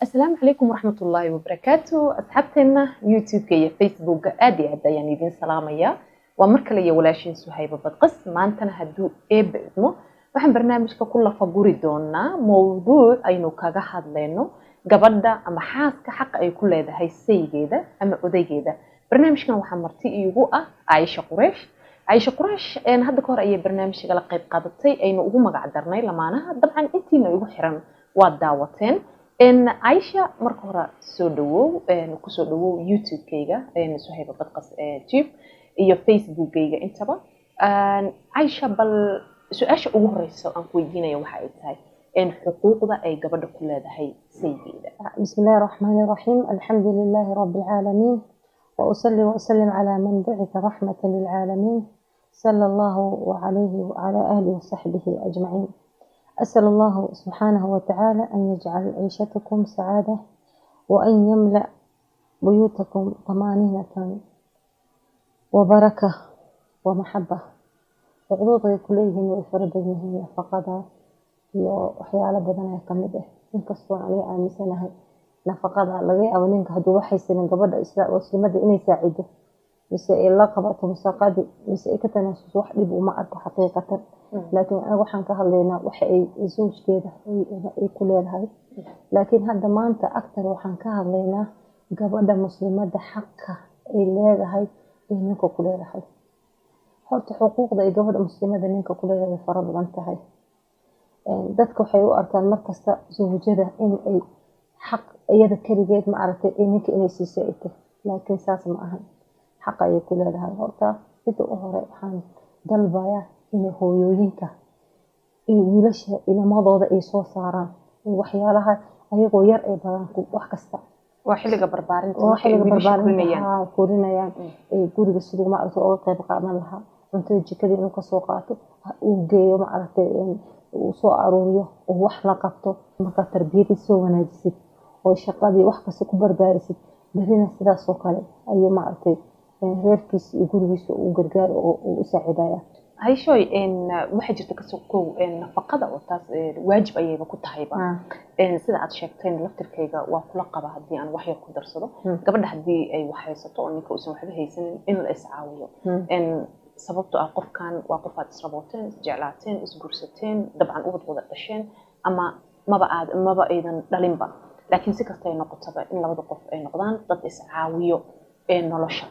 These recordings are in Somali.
السلام عليكم ورحمة الله وبركاته. أصحابتنا يوتيوب كي فيسبوك آدي عدا يعني دين سلامية ومركلة يولاشين سهيبة بدقس ما أنتنا هدو بإذنه وحن برنامج كله فقوري دونا موضوع أينو كاغا هادلينو قبضة أما حاسك حق أي كل هذا هاي السيجيدة أما أذيجيدة برنامج كان وحن مرتي يوقع عايشة قريش أنا هذا كور أي برنامج قال قيد قادتي أينو هو ما قعدرني لما أنا طبعا أنتي نيجو حرام واداوتين إن عايشة مركورة سودو إن كسودو يوتيوب كيجا إن سهيبة بدقس تيب إيو فيسبوك كيجا إنتبه عايشة بل سؤال أوريس أن كويدينا يوم حياتي إن حقوق ذا أي قبل كل هذا هي سيدة. بسم الله الرحمن الرحيم. الحمد لله رب العالمين وأصلي وأسلم على من بعث رحمة للعالمين صلى الله عليه وعلى آله وصحبه أجمعين. أسأل الله سبحانه وتعالى أن يجعل عيشتكم سعادة وأن يملأ بيوتكم طمأنينة وبركة ومحبة وعضوضي كليهن وفردهن فقد وحيال بدنا كمده inkastoo aan aaminsanahay nafaqada laga yaabo ninka haduu waxaysan gabadha islaamada inay saacido mise ay la qabato masaqadi mise ay ka tanaasul wax dhib uma arko xaqiiqatan laakiin anagu waxaan ka hadlaynaa waxa ay zoojkeeda ay ku leedahay laakiin hadda maanta aktar waxaan ka hadlaynaa gabadha muslimada xaqqa ay leedahay ee ninka ku leedahay horta xuquuqda ay gabadha muslimada ninka ku leedahay fara badan tahay dadka waxay u arkaan markasta zawjada in ay xaq iyada kaligeed ma aragtay ninka inay siisato laakiin saas ma ahan xaq ay ku leedahay horta inta u hore waxaan dalbaya in hooyooyinka iyo wiilasha ilmadooda ay soo saaraan waxyaalaha ayagoo yar ay badan ku wax kasta waa xilliga barbaarinta waxay kurinayaan guriga sidoo ma aragtay oo qayb qaadan lahaa cuntada jikada inuu ka soo qaato uu geeyo ma aragtay uu soo aruuriyo oo wax la qabto marka tarbiyada soo wanaajisid oo shaqadii wax kasta ku barbaarisid barina sidaas oo kale ayuu ma aragtay reerkiisa iyo gurigiisa uu gargaar oo u saacidaya hayshooy in waxa jirta ka soo koow nafaqada oo taas waajib ayayba ku tahayba sida aad sheegteen laftirkayga waa kula qaba hadii aan wax yar ku darsado gabadha hadii ay wax haysato oo ninka uusan waxba haysan in la iscaawiyo sababtoo ah qofkan waa qof aad israbooteen jeclaateen isguursateen dabcan ubad wada dhasheen ama maba aydan dhalinba laakiin si kasta ay noqotaba in labada qof ay noqdaan dad iscaawiyo nolosha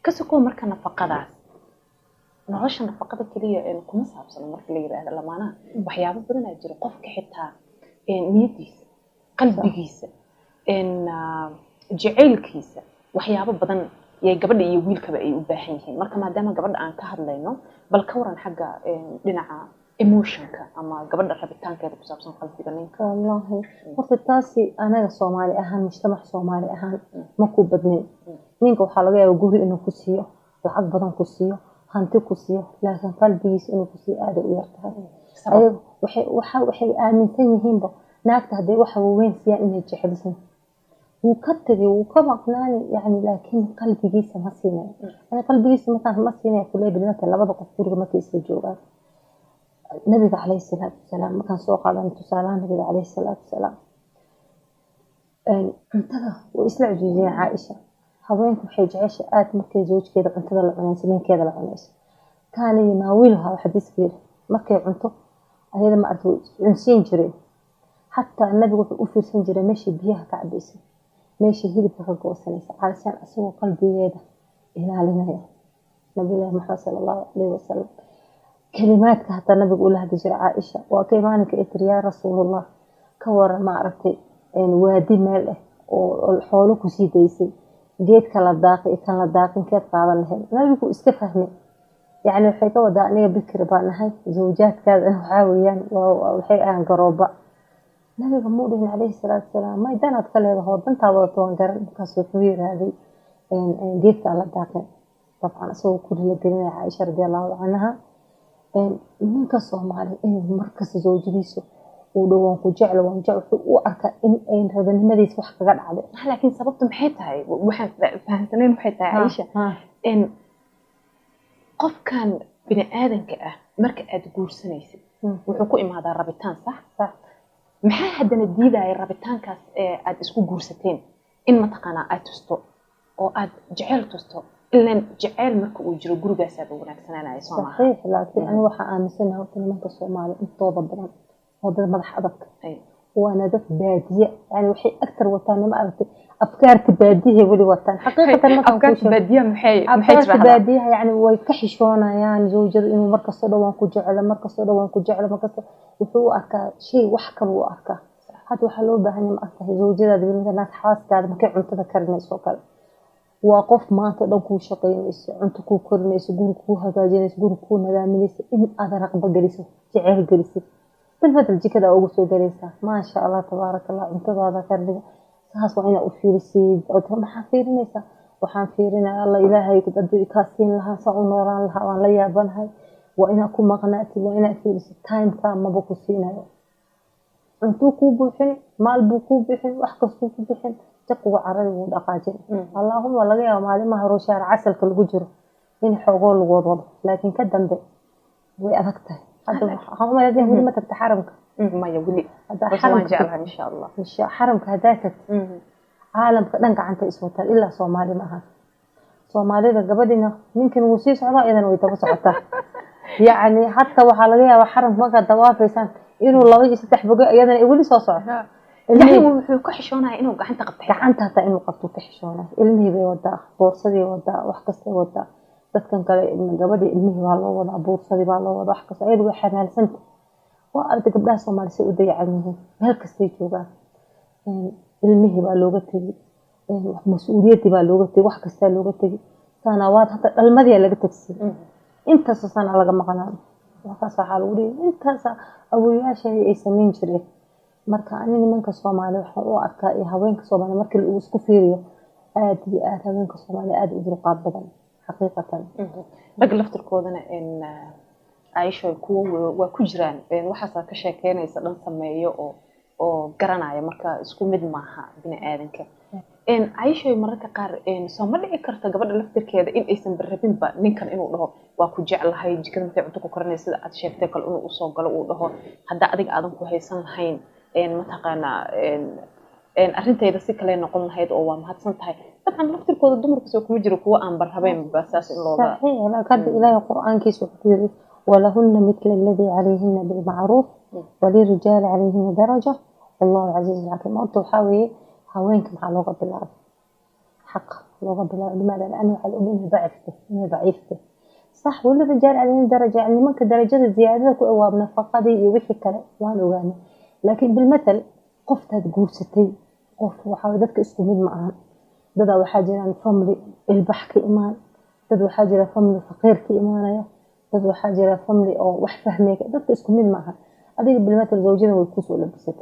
ka sokoo marka nafaqadaas nolosha nafaqada kaliya kuma saabsano marka la yiraahdo lamaanaha waxyaabo badan ayaa jira qofka xitaa niyadiisa qalbigiisa jaceylkiisa waxyaabo badan yay gabadha iyo wiilkaba ay u baahan yihiin marka maadaama gabadha aan ka hadlayno bal ka waran xagga dhinaca emotionka ama gabadha rabitaankeeda ku saabsan qalbiga ninka wallahi horta taasi anaga Soomaali ahaan mujtamac Soomaali ahaan ma ku badnay ninka waxa laga yaabaa guri inuu ku siiyo lacag badan ku siiyo hanti ku siiyo laakiin qalbigiisa inuu ku siiyo aad u yartahay waxay aaminsan yihiin naagta haday waxa weyn siya inay jecelisan وكتبي وكمقناني يعني لكن قلبي جيسه ما سينه انا قلبي جيسه ما سينه كله بنات لبد قفور ما كيسجوغا النبي عليه الصلاه والسلام ما كان سوق على انتصالان النبي عليه الصلاه والسلام انتظر واسلع جيجي عائشه هوينك waxay jeceshay aad markay joojkeeda cuntada la cunayso ninkeeda la cunayso كان يناولها حديث markay cunto ayada ma arko cunsiin jiray حتى النبي wuxuu u fiirsan jiray meeshii biyaha ka cabaysay ماشي هيلب ka goosanaysa علشان asoo qalbigeeda ilaalinaya nabiga Muhammad sallallahu alayhi wasallam kalimaadka hata nabiga uu lahad jiray Aisha waa kaymaanka itriya rasuulullah ka waran ma aragtay waadi meel oo xoolo ku sii deysay geedka la daaqay kan la daaqin keed qaadan lahayd nabigu iska fahmay yani waxay ka wadaa aniga bikir baan ahay zawjaadkaada waxa weeyaan waxay aan garooba nabiga muudin alayhi salaatu wasalaam ma idanaad ka leedahay dantaa wada toon garan kaas wuxuu yiraahday geedka la daaqay dabcan soo ku dhilagelina Aisha radiyallahu anha ninka Soomaali in markas zawjadiisu uu dhawaan ku jecel waan jecel u arka in ay radanimadiis wax kaga dhacday laakiin sababtu maxay tahay waxaan fahamsanayn waxay tahay Aisha in qofkan bini aadanka ah marka aad guursanaysid wuxuu ku imaadaa rabitaan sax maxaa haddana diidaya rabitaankaas aad isku guursateen in mataqaanaa aad tusto oo aad jecel tusto ilaan jecel marka uu jiro gurigaas aad u wanaagsanaanaya soo maaha صحيح لكن أنا waxaa aaminsanahay horta nimanka Soomaali intooda badan oo dad madax adag waana dad baadiye yani waxay aktar wataan ma aragtay afkaarta baadiye wali wataan xaqiiqatan marka afkaarta baadiye maxay afkaarta baadiye yani way ka xishoonayaan zawjada inuu markasta dhawaan ku jecel markasta dhawaan ku jecel markasta wuxuu arkaa shay wax kale uu arkaa hadda waxa loo baahan yahay marka zawjadaada wiilka naas xaaskaada markay cuntada karinayso kale waa qof maanta dhan ku shaqeynayso cunto ku korinayso guri ku hagaajinayso guri ku nadaaminayso in aad raqba galiso jecel galiso بالفترة جكدا أو سو جلسة ما شاء الله تبارك الله أنت هذا كرد ساس وعنا أفيرسي أو تهم حفيرنيسا وحنفيرنا الله إلهي يقدر يكاسين لها صعون وران لها وان لا يابنها وإنا أكون مغناتي وإنا أفيرسي تايم كان ما بقصينا أنتو كوبوحين مال بكوبوحين وحكس كوبوحين تقوى عرض ودقاجين اللهم ولا يا مالي ما هرو شارع عسل كل ججر إن حقول الوضوض لكن كدم بي وأذكته هم لازم يقولوا ما تتحرمك ما يقولي هذا حرمك جعلها إن شاء الله مش حرمك هذاك عالم دنك عنك اسمه إلا صومالي معها صومالي ده قبلنا يمكن وسيس على إذا ويتوسعته يعني حتى وحلقيها وحرم ما قد دوافيسان إنه الله يستح بقى أيضا يقولي صوصع يعني وحو كحشونها إنه قعنت قبتها قعنتها تا إنه قبتو كحشونها ilmihii bay wadaa boorsadii wadaa wax kasta wadaa dadkan kale gabadhii ilmihii waa loo wadaa boorsadii baa loo wadaa wax kasta ayadu way xamaalsanta waa arday gabdhaha Soomaali si u dayacan yihiin meel kastay joogaan ilmihii baa looga tagay mas'uuliyadii baa looga tagay wax kasta looga tagay sanawaad hata dhalmadii laga tagsi intaas sana laga maqnaa waxaas waxa lagu leeyahay intaas awooyaasha ay sameyn jireen marka ani nimanka Soomaali waxa uu arkaa ee haweenka Soomaali markii uu isku fiiriyo aad iyo aad haweenka Soomaali aad u dulqaad badan xaqiiqatan rag laftirkoodana in Aisha waa ku jiraan waxaas ka sheekeynaysa dhan sameeyo oo garanaya marka isku mid maaha bini aadanka Aisha mararka qaar soo ma dhici karta gabadha laftirkeeda in aysan barabinba ninkan inuu dhaho waa ku jeclahay jikada markay cunto ku karinaysa sida aad sheegtay kale inuu u soo galo uu dhaho hadda adiga aadan ku haysan lahayn mataqaana arintayda si kale noqon lahayd oo waa mahadsan tahay dabcan laftirkooda dumarka soo kuma jiro kuwa aan barhabeen basaas in looga صحيح لقد إلهي القرآن كيس وحكيري ولهن مثل الذي عليهن بالمعروف وللرجال عليهن درجة والله عزيز الحكيم أنت وحاوي هوينك مع لغة بالعرب حق لغة بالعرب لماذا؟ لأنه على الأمين ضعيفته صح وللرجال عليهن درجة يعني منك درجات زيادة وبنفقة دي يوحي كلا وانو غاني لكن بالمثل قفتها تقول ستي قف وحاولتك اسكمين معها دادا وحاجران فملي البحك إيمان دادا وحاجران فملي فقيرك إيمانيا دادا وحاجران فملي أو وحفهميك دادا اسكمين معها هذه بالمثل زوجين ويكوسوا لبستي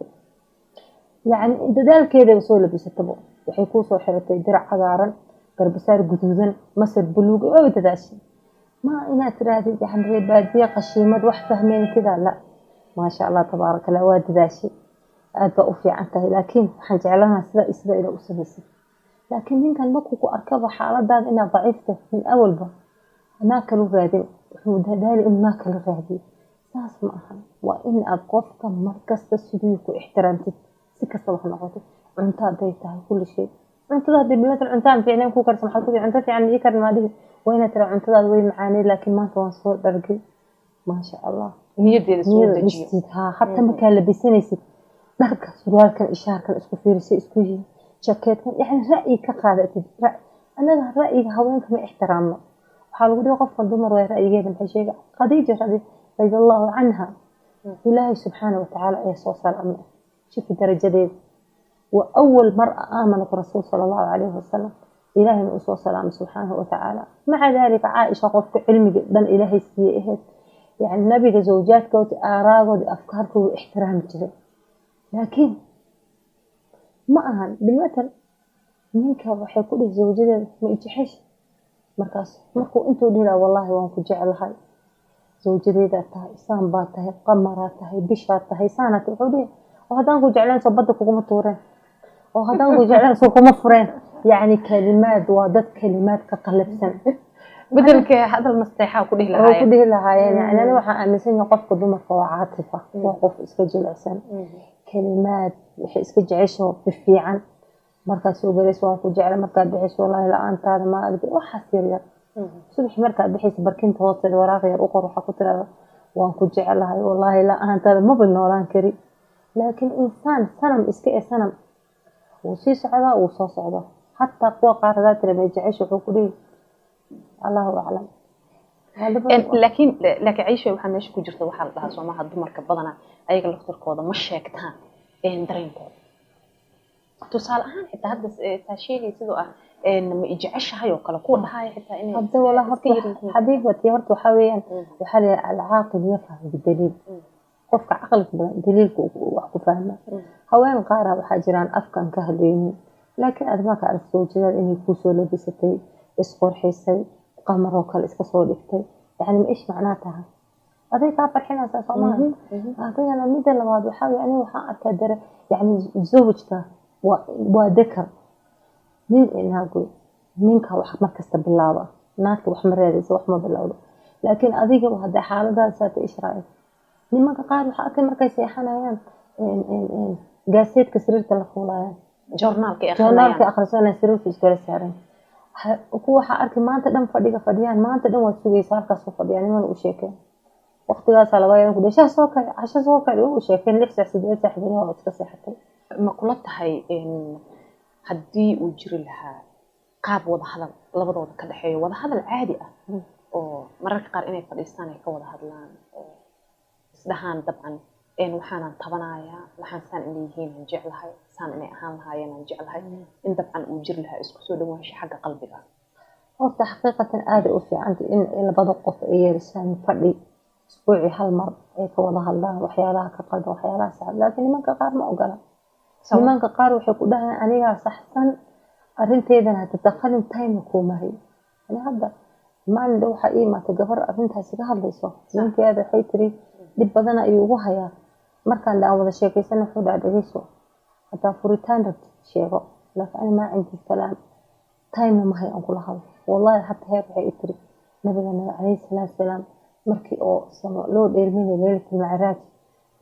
يعني دادال كيدا يوصوا لبستي وحيكوسوا حرتي درع عقارا قربسار قدودا مصر بلوغ أو داداشي ما إنا ترادي يعني بادية قشيمة وحفهمين كذا لا ما شاء الله تبارك الله واداشي أدى أوفي عنته لكن حنجعلنا سلا إلى أسبسي لكن من كان مكوكو أركب حالة داد إنها ضعيفة من أول با ناكلوا غادي ودالي إن ناكلوا غادي ساس معها وإن أبقفك مركز تسديك واحترامتي سكة صباح نقطي عنتا ديتها كل شيء عنتا دي بلاد العنتان في عنين كوكر سمحة كوكر عنتا في عن يكر مالي وين ترى عنتا داد وين معاني لكن ما تواصل درقي ما شاء الله نيدي نيدها حتى ما كان لبسينيسي dharka surwaalka ishaarka isku fiirisay isku yihiin jakeedkan yani ra'yi ka qaadatid anaga ra'yiga haweenka ma ixtiraamno waxaa lagu dhihi qofka dumar way ra'yigeeda maxay sheega Khadiija radiyallahu anha ilaahay subxaanahu wa tacaala ayaa soo salaamay shifi darajadeeda wa awal mar'a aamanat rasuul sallallahu alayhi wasallam ilaahay uu soo salaamay subxaanahu wa tacaala maca dalika Aisha qofka cilmiga dhan ilaahay siiyay ahayd yani nabiga zawjaadkooda aaraagooda afkaarkooda ixtiraami jiray لكن معها بالمثل منك waxay ku dhig zawjadeeda ma ijixash markaas markuu intuu dhila wallahi waan ku jecelahay zawjadeeda tahay isaan baa tahay qamara tahay bisha tahay saanad wuxuu dhig hadaan ku jeclaan soo bada kugu tuureen oo hadaan ku jeclaan soo kuma fureen yani kalimaad waa dad kalimaad ka qalabsan بدلك هذا المستحى كله لهاي كله لهاي يعني أنا waxa aaminsan qofka dumarka waa caatifa waa qof iska jilicsan kalimaad waxay iska jecesho fiican markaad soo galayso waan ku jecla markaad bixiso wallaahi la-aantaada ma aragtay waxaas yaryar subax markaad bixayso barkinta hoosteeda waraaq yar u qor waxaa ku tirada waan ku jeclahay wallaahi la-aantaada maba noolaan kari laakiin insaan sanam iska ee sanam wuu sii socdaa wuu soo socdaa xataa kuwa qaar hadaa tira may jecesho wuxuu ku dhihi allahu aclam laakiin ciisha waxaa meesha ku jirta waxaa la dhahaa soomaha dumarka badana ayaga laftirkooda ma sheegtaan dareenkooda tusaale ahaan xitaa hadda taa sheegay sidoo ah ma ijeceshahay oo kale kuwa dhahaya xitaa inay hadda wala xabiibati horta waxaa weeyaan waxaa la yidhaha alcaaqil yafham bidaliil qofka caqliga badan daliilka wax ku fahma haween qaara waxaa jiraan afkan ka hadlaynin laakiin aad marka aad soo jeedad inay kuusoo labisatay isqorxisay qamaroo kale iska soo dhigtay yani ma ish macnaa tahay aday kaa farxinaysaa soomaha adigana midda labaad waxaa weeye aniga waxaan arkaa dare yani zawjka waa dakar nin inaagoy ninka wax markasta bilaaba naagta wax ma raadaysa wax ma bilowdo laakiin adiga hadda xaaladaas aad israaciil nimanka qaar waxaa arkay markay seexanayaan gaaseedka sariirta la fuulayaan joornaalka akhrisanaya sariirta iskala saaran kuwa waxaa arkay maanta dhan fadhiyaan maanta dhan waad sugaysa halkaas u fadhiyaa niman u sheekeen waqtigaasaa laga yaran ku dhashaa soo kale casho soo kale u sheekeen 6 saac 8 saac bini waa iska seexatay ma kula tahay haddii uu jiri lahaa qaab wada hadal labadooda ka dhexeeyo wada hadal caadi ah oo mararka qaar inay fadhiistaan ay ka wada hadlaan oo isdhahaan dabcan waxaanan tabanayaa waxaan saan inay yihiin aan jeclahay saan inay ahaan lahaayeen aan jeclahay in dabcan uu jiri lahaa isku soo dhawaansho xagga qalbiga horta xaqiiqatan aada u fiicanta in labada qof ay yeeshaan fadhi isbuuci hal mar ay ka wada hadlaan waxyaalaha ka qaldan waxyaalaha sax laakiin nimanka qaar ma ogola nimanka qaar waxay ku dhahayaan anigaa saxsan arrinteedana hada taqalin time kuu maray yani hadda maalin dhow waxaa ii imaatay gabar arrintaasi ka hadlayso ninkeeda waxay tiri dhib badan ayuu ugu hayaa markaan aan wada sheekaysan wuxuu dhaha dhageyso hadaa furitaan rabtid sheego laakiin ani maa cindi kalaam time ma hay aan kula hadlo wallahi hatta heer waxay i tiri nabigana calayhi salaatu salaam markii oo loo dheelminay leelatul macraaj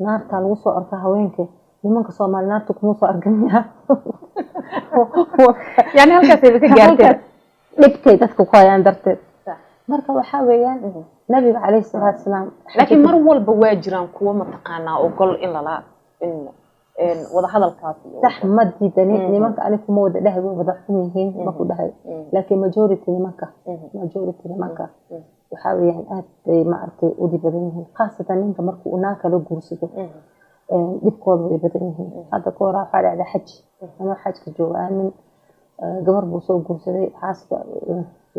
naartaa lagu soo arkaa haweenka nimanka Soomaali naartu kuma soo argamiya yani halkaas ay ka gaartay dhibkay dadku ku hayaan darteed marka waxaa weeyaan nabiga calayhi salaatu salaam laakiin mar walba waa jiraan kuwa mataqaanaa ogol in lala wada hadalkaas sax ma diidani nimanka ani kuma wada dhahay way wada xun yihiin ma ku dhahay laakiin majority nimanka waxaa weeyaan aad bay ma aragtay u dhib badan yihiin khaasatan ninka markuu unaa kala guursado dhibkooda way badan yihiin hadda ka hor waxaa dhacda xaj anoo xajka jooga nin gabar buu soo guursaday xaaska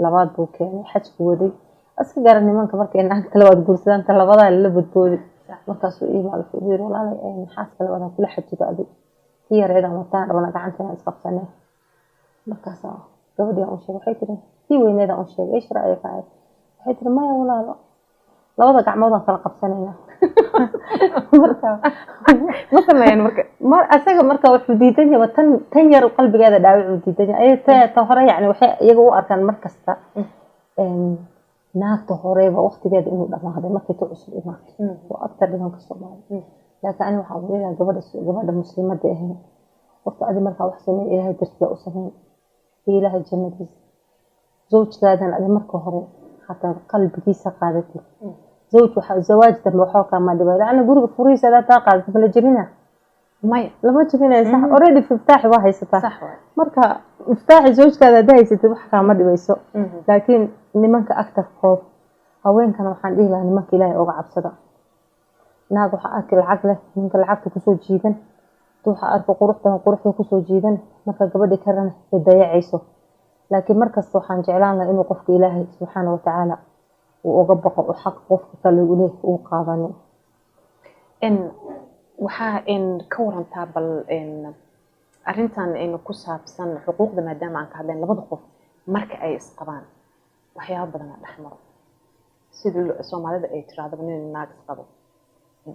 labaad buu keenay xajka waday iska garan nimanka markay naagta labaad guursadaan ta labadaa la badboodi markaasuu iimaal fuudir walaalay xaaska labaad kula xajiga adig tii yareedan wataan rabana gacanteena isqabsanay markaas gabadhii aan u sheegay waxay tiri tii weyneeda aan sheegay ishra ay ka waxay tiri maya walaalo labada gacmood aan kala qabsanayna marka ma sameeyaan marka asaga marka wuxuu diidan yahay tan yar qalbigeeda dhaawac uu diidan yahay ay ta hore yani waxay iyaga u arkaan markasta naagta horeba waqtigeeda inuu dhamaaday markay tu cusub imaato waa aktar dhimanka Soomaali laakiin ani waxaan leeyahay gabadha muslimadda ah waqti adi markaa wax sameey ilaahay dartiisa u sameey ilaahay jannadiisa zawjkaadan adi marka hore hataa qalbigiisa qaadatay زواج دم وحوكا ما دبا لأن جروب فريس هذا تاقع في الجبنة ماي لما تجبنة صح أوريدي في مفتاح واحد ستة صح مركا مفتاح زوج كذا ده يستوي حكا ما دبا يسوق لكن نمك أكتر خوف أوين كانوا حنديه لأن نمك لا يوقع بصدق ناقو حأكل العقلة منك العقل كسو جيدا توح أرفع قروحته كسو جيدا مركا قبل يكرن يضيع عيسو لكن مركز سبحان جعلان لأنه قفك إلهي سبحانه وتعالى وأقبق وحق قفك كاللي وقاضني waxaa ka warantaa bal arintan ku saabsan xuquuqda maadaama aan ka hadlayn labada qof marka ay isqabaan waxyaabo badan dhex maro sida Soomaalida ay tiraahdo nin naag isqabo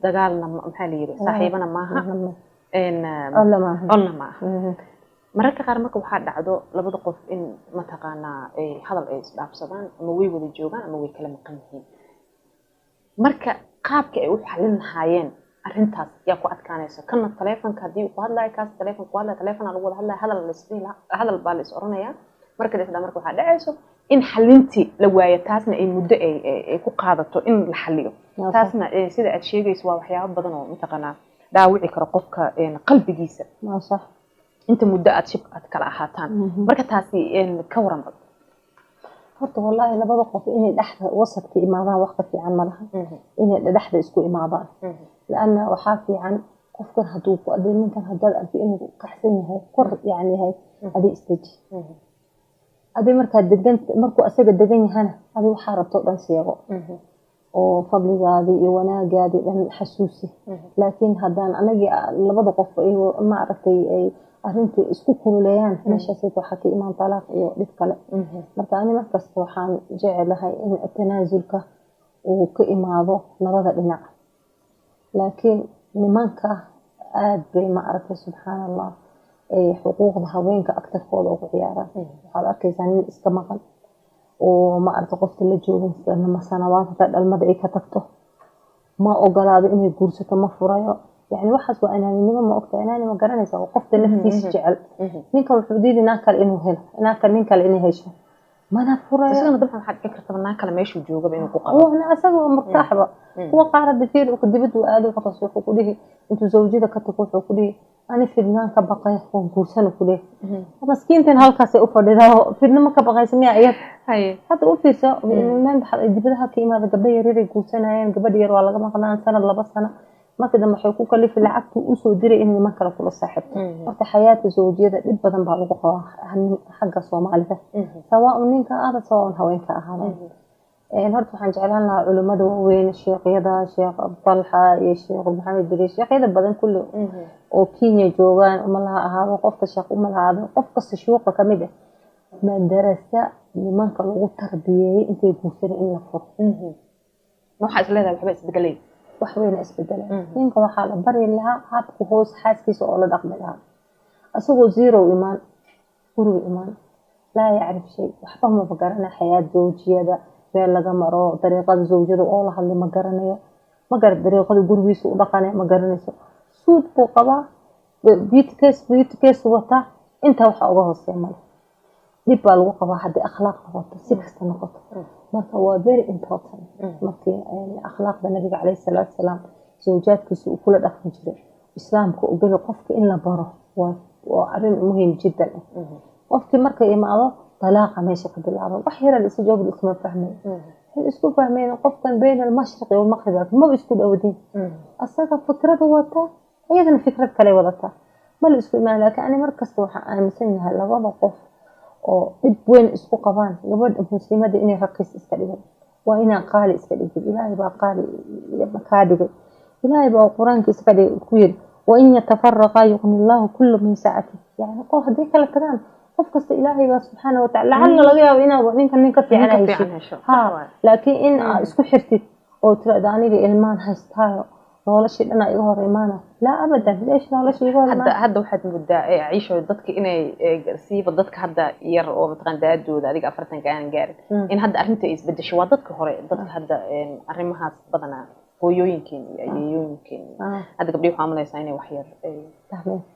dagaalna maxaa la yiri saaxiibana maaha alla maaha mararka qaar marka waxaa dhacdo labada qof in mataqaanaa hadal ay isdhaafsadaan ama way wada joogaan ama way kala maqan yihiin marka qaabka ay u xalin lahaayeen arrintaas yaa ku adkaanaysa kana taleefanka haddii uu ku hadlayo kaas taleefanka ku hadlayo taleefona lagu wada hadlayo hadal baa la is oranayaa marka dhexda marka waxaa dhacayso in xalintii la waayo taasna ay muddo ay ku qaadato in la xaliyo taasna sida aad sheegayso waa waxyaabo badan oo mataqaanaa dhaawici karo qofka qalbigiisa صح inta muddo aad shib aad kala ahaataan marka taasi ka waran horta wallahi labada qof inay dhaxda wasadka imaadaan waqti fiican ma laha inay dhaxda isku imaadaan laana waxa fiican qofkan haduu ku adeeminkan hadal arki inuu qaxsan yahay kor yaani yahay adii istaji adii markuu asaga degan yahana adii waxa rabto dhan sheego oo fadligaadi iyo wanaagaadi dhan xasuusi laakiin hadaan anaga labada qof ay ma aragtay ay arrintii isku kululeeyaan meeshaas waxa ka imaan talaaq iyo dhib kale marka ani markaas waxaan jecelahay in tanaasulka uu ka imaado labada dhinac laakiin nimanka aad bay ma aragtay subxaanallah ay xuquuqda haweenka agtarkooda ugu ciyaaraan waxaad arkaysaa nin iska maqan oo ma aragtay qofta la joogin sanawaadka dhalmada ay ka tagto ma ogolaado inay guursato ma furayo يعني واحد وأنا ما أقطع أنا ما قرنيس أو قفت نفسي جعل نينك الحدود ناكل إنه هلا ناكل نينك إنه هيش ما نفرة بس أنا ضبط حد فكرة طب ناكل ما يشوف جوجا بينه وقارب هو أنا أسأله مرتاح بقى هو قارب بثير وكدبت وقال وقتصوح وكله أنتوا زوجي ده كتقول وكله أنا في النان كبقى يخون كورسان وكله مسكين تنهال كاسة أفرد ده في النان كبقى يسميه عيب هاي حتى أوفي سا النان دبتها كيما قبل يريد كورسان عين قبل يروح على جماعة قناة سنة الله بس سنة marka dambe waxay ku kalif lacagtu u soo diray in niman kala kula saaxiibto horta xayaata zawjiyada dib badan baa lagu qabaa xagga Soomaalida sawa ninka aad soo haweenka ahaadeen horta waxaan jeclaan lahaa culimada waaweyn sheekhyada sheekh Abdalha iyo sheekh Maxamed Bari sheekhyada badan kullu oo Kenya joogan uma laha ahaado qofka sheekh uma lahaado qof kasta shuuqa kamid ah madarasa nimanka lagu tarbiyay intay guursan in la furo waxa isleedahay waxba isbedelay wax weyn isbedela ninka waxa la bari lahaa habku hoos xaaskiisa oo la dhaqmi lahaa asagoo zero iman guriga iman la yaarif shay waxba ma garanaa xayaat zawjiyada meel laga maro dariiqada zawjiyada oo la hadlay ma garanayo ma gar dariiqada gurigiisa u dhaqanay ma garanayso suud buu qabaa biitkees wata inta waxa uga hooseeya mal dib baa lagu qabaa hadii akhlaaq noqoto si kasta noqoto marka waa very important markii akhlaaqda nabiga kaleey salaatu salaam zawjaadkiisa uu kula dhaqmi jiray islaamka uu bil qofka in la baro waa arrin muhiim jiddan qofkii marka imaado talaaqa meesha ka bilaabo wax yar la isku joog isma fahmay isku fahmeen qofkan been al-mashriq iyo al-maghrib ma isku dhawadin asaga fikrada wata ayadana fikrad kale wadata ma la isku imaan laakiin markasta waxa aaminsan yahay labada qof oo dib weyn isku qabaan gabadha muslimada inay raqiis iska dhigaan waa inaan qaali iska dhigin ilaahay baa qaali ka dhigay ilaahay baa quraankiisa ka dhigay ku yiri wa in yatafarraqa yughni Allahu kullu min sa'ati yani qof hadii kala tagaan qof kasta ilaahay baa subhanahu wa ta'ala la'alla laga yaabo inuu ninka fiican ha laakiin in isku xirtid oo tirada aniga ilmaan haystaayo noloshii dhana iga hor imaana la abadan leesh noloshii iga hor imaana hadda waxaad muddaa ciisho dadka inay garsiiba dadka hadda yar oo mataqaan daadooda adiga 40 aan gaarin in hadda arrinta ay isbedesho waa dadka hore dadka hadda arrimahaas badana hooyooyinkeen iyo ayeeyooyinkeen hadda gabdhaha waxaa malaysaa inay wax yar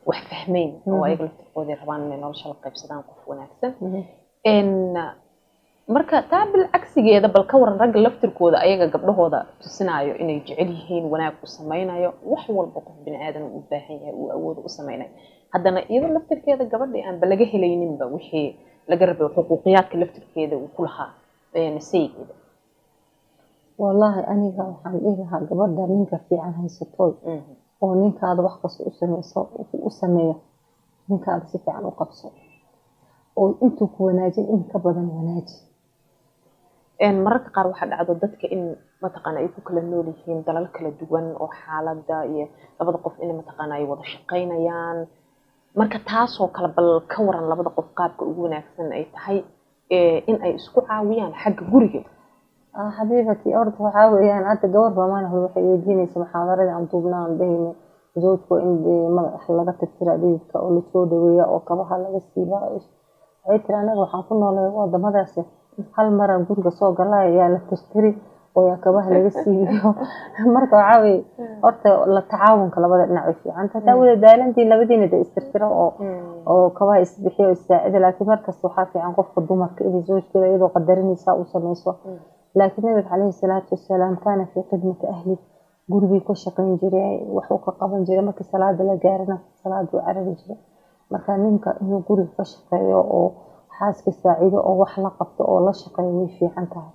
wax fahmeen oo ay laftirkooda rabaan inay nolosha la qaybsadaan qof wanaagsan marka taabil cagsigeeda bal ka waran rag laftirkooda ayaga gabdhahooda tusinayo inay jecel yihiin wanaag u sameeynayo wax walba qof bini aadan u baahan yahay uu awood u sameeynayo hadana iyada laftirkeeda gabadhii aan balaga helaynin ba wixii laga rabay xuquuqiyaadka laftirkeeda uu ku lahaa sayidida wallahi aniga waxaan leeyahay gabadha ninka fiican haysato oo ninkaada wax kasta u sameeyo ninkaada si fiican u qabso oo intuu ku wanaajin in ka badan wanaaji mararka qaar waxa dhacdo dadka in mataqaan ay ku kala nool yihiin dalal kala duwan oo xaaladda iyo labada qof in mataqaan ay wada shaqeynayaan marka taas oo kala bal ka waran labada qof qaabka ugu wanaagsan ay tahay in ay isku caawiyaan xagga guriga حبيبتي أرد وحاول يعني أنت جوار بمانه waxay weydiinaysaa muxaadarada aan duubnaan dhahayno zawjku in madax laga tirtira dhigka oo la soo dhaweeyo oo kabaha laga siibaa ay tiraan waxaan ku noolay wadamadaas hal mar aan guriga soo galay ayaa la tirtiri oo kabaha laga siibiyo marka waxaa weeye horta la tacaawunka labada dhinac way fiican tahay taa wada daalantiin labadiina da istirtiro oo kabaha isbixiyo issaacida laakiin markas waxaa fiican qofka dumarka inay zawjkeeda iyadoo qadarinaysa u samayso laakiin nabiga calayhi salaatu wasalaam kaana fii khidmati ahli gurigii ku shaqayn jiray wax uu ka qaban jiray markii salaada la gaarana salaada uu carari jiray marka ninka inuu guriga ka shaqeeyo oo xaaska saacido oo wax la qabto oo la shaqeeyo way fiican tahay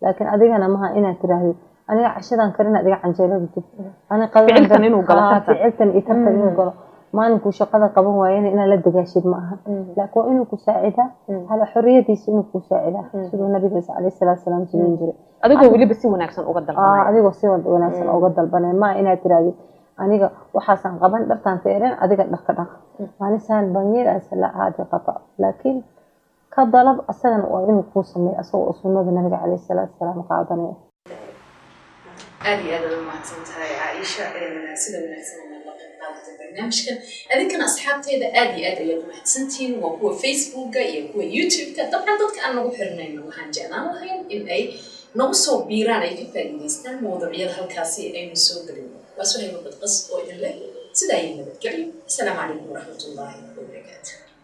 laakiin adigana maha inaad tiraahdo aniga cashadan karin adiga canjeelada dib aniga ficilkan inuu galo ficilkan iyo tartan inuu galo maalinkuu shaqada qaban waayana inaad la dagaashid ma aha laakiin waa inuu ku saacida hala xorriyadiisa inuu ku saacida siduu nabiga calayhi salaatu wasalaam sameyn jiray adigoo weliba si wanaagsan uga dalbanay adigoo si wanaagsan uga dalbanay ma inaad tiraahdo aniga waxaasan qaban dhartaan feerin adiga dharka dhaq maanisaan banyeer asala aadi qata laakiin ka dalab asagana waa inuu ku sameeyo asagoo sunnada nabiga calayhi salaatu wasalaam qaadanaya aad iyo aad u mahadsantahay Caaisha sida wanaagsan oo la qeybqaadata barnaamijkan adinkana asxaabteeda aad iyo aad ayaad u mahadsantihiin waa kuwa Facebooka iyo kuwa YouTube-ka dabcan dadka aan nagu xirnayno waxaan jeclaan lahayn in ay nagu soo biiraan ay ka faa'iidaystaan mowduucyada halkaasi aynu soo gelino waa Suhayba Badqas oo idin leh sidaa iyo nabadgelyo asalaamu calaykum waraxmatullaahi wabarakaatuh